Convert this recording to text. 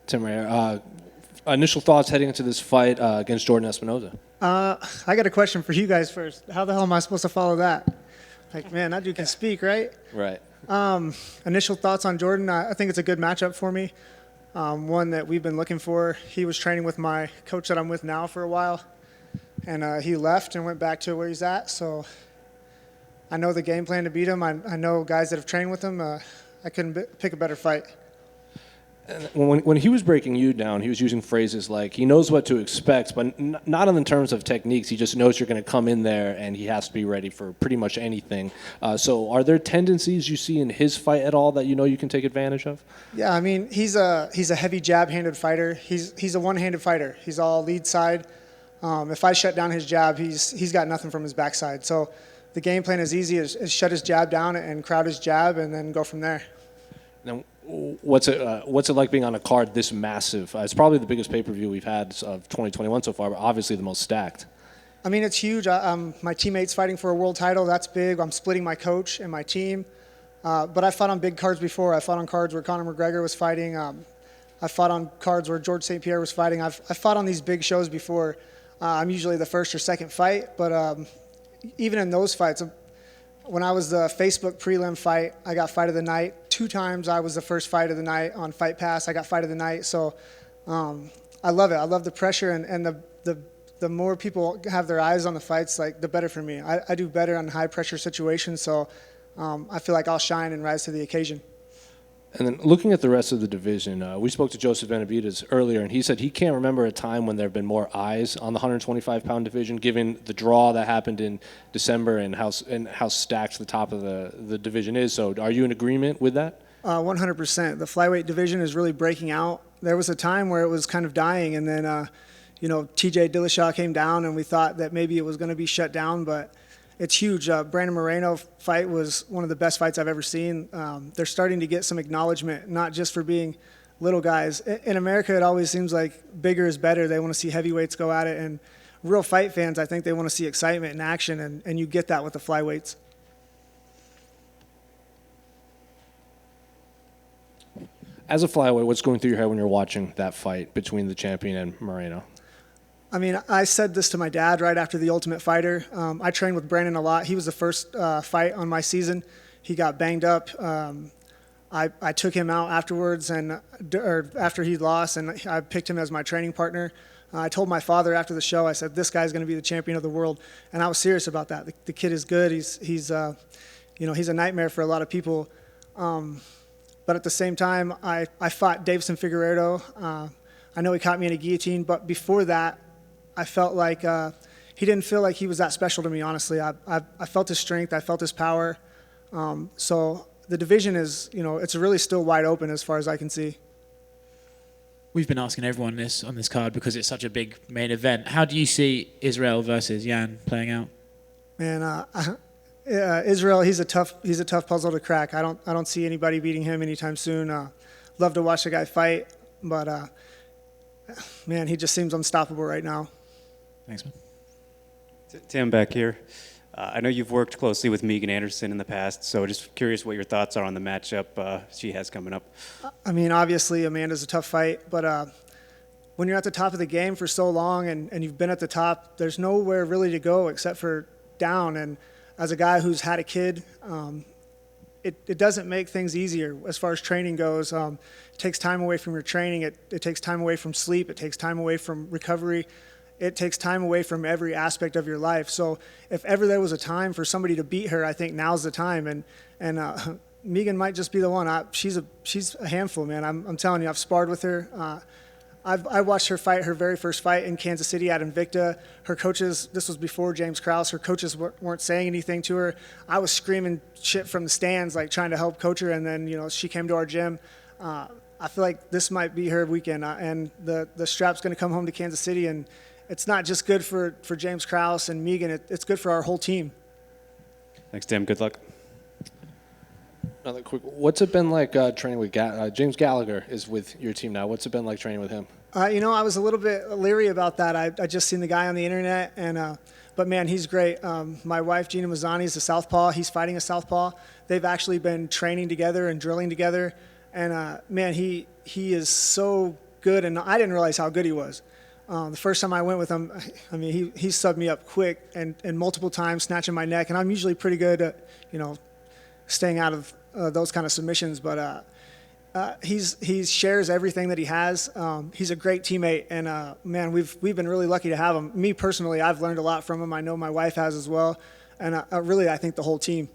Tim Ray, initial thoughts heading into this fight against Jordan Espinosa? I got a question for you guys first. How the hell am I supposed to follow that? Like, man, that dude can speak, right? Right. Initial thoughts on Jordan. I think it's a good matchup for me. One that we've been looking for. He was training with my coach that I'm with now for a while, and he left and went back to where he's at. So I know the game plan to beat him. I know guys that have trained with him. I couldn't pick a better fight. And when he was breaking you down, he was using phrases like he knows what to expect, but not in the terms of techniques. He just knows you're going to come in there, and he has to be ready for pretty much anything. So are there tendencies you see in his fight at all that you know you can take advantage of? Yeah, I mean, he's a heavy jab-handed fighter. He's a one-handed fighter. He's all lead side. If I shut down his jab, he's got nothing from his backside. So the game plan is easy: is shut his jab down and crowd his jab, and then go from there. Now, what's it like being on a card this massive? It's probably the biggest pay-per-view we've had of 2021 so far, but obviously the most stacked. I mean, it's huge. My teammate's fighting for a world title. That's big. I'm splitting my coach and my team. But I fought on big cards before. I fought on cards where Conor McGregor was fighting. I fought on cards where George St. Pierre was fighting. I fought on these big shows before. I'm usually the first or second fight, but even in those fights, when I was the Facebook prelim fight, I got fight of the night. 2 times I was the first fight of the night on Fight Pass. I got fight of the night. So I love it. I love the pressure, and the more people have their eyes on the fights, like the better for me. I do better on high pressure situations, so I feel like I'll shine and rise to the occasion. And then looking at the rest of the division, we spoke to Joseph Benavidez earlier, and he said he can't remember a time when there have been more eyes on the 125-pound division, given the draw that happened in December and how stacked the top of the division is. So are you in agreement with that? 100%. The flyweight division is really breaking out. There was a time where it was kind of dying, and then TJ Dillashaw came down, and we thought that maybe it was going to be shut down, but it's huge. Brandon Moreno fight was one of the best fights I've ever seen. They're starting to get some acknowledgement, not just for being little guys. In America, it always seems like bigger is better. They want to see heavyweights go at it. And real fight fans, I think they want to see excitement and action, and you get that with the flyweights. As a flyweight, what's going through your head when you're watching that fight between the champion and Moreno? I mean, I said this to my dad right after The Ultimate Fighter. I trained with Brandon a lot. He was the first fight on my season. He got banged up. I took him out afterwards, or after he lost, and I picked him as my training partner. I told my father after the show, I said, this guy's going to be the champion of the world, and I was serious about that. The kid is good. He's a nightmare for a lot of people. But at the same time, I fought Davison Figueiredo. I know he caught me in a guillotine, but before that, I felt like he didn't feel like he was that special to me, honestly. I felt his strength. I felt his power. So the division is, it's really still wide open as far as I can see. We've been asking everyone this on this card because it's such a big main event. How do you see Israel versus Jan playing out? Man, Israel, he's a tough puzzle to crack. I don't see anybody beating him anytime soon. Love to watch the guy fight, but man, he just seems unstoppable right now. Thanks, man. Tim, back here. I know you've worked closely with Megan Anderson in the past, so just curious what your thoughts are on the matchup she has coming up. I mean, obviously, Amanda's a tough fight, but when you're at the top of the game for so long and you've been at the top, there's nowhere really to go except for down. And as a guy who's had a kid, it doesn't make things easier as far as training goes. It takes time away from your training. It takes time away from sleep. It takes time away from recovery. It takes time away from every aspect of your life. So if ever there was a time for somebody to beat her, I think now's the time. And Megan might just be the one. She's a handful, man. I'm telling you, I've sparred with her. I watched her fight her very first fight in Kansas City at Invicta. Her coaches, this was before James Krause, her coaches weren't saying anything to her. I was screaming shit from the stands, like trying to help coach her, and then she came to our gym. I feel like this might be her weekend, and the strap's going to come home to Kansas City, and it's not just good for James Krause and Megan, it's good for our whole team. Thanks, Tim. Good luck. Another quick, what's it been like training with James Gallagher is with your team now? What's it been like training with him? I was a little bit leery about that. I just seen the guy on the internet, but man, he's great. My wife, Gina Mazzani, is a southpaw. He's fighting a southpaw. They've actually been training together and drilling together. And man, he is so good, and I didn't realize how good he was. The first time I went with him, I mean, he subbed me up quick and multiple times, snatching my neck, and I'm usually pretty good at, staying out of those kind of submissions, but he shares everything that he has. He's a great teammate, and man, we've been really lucky to have him. Me personally, I've learned a lot from him. I know my wife has as well, and really, I think the whole team.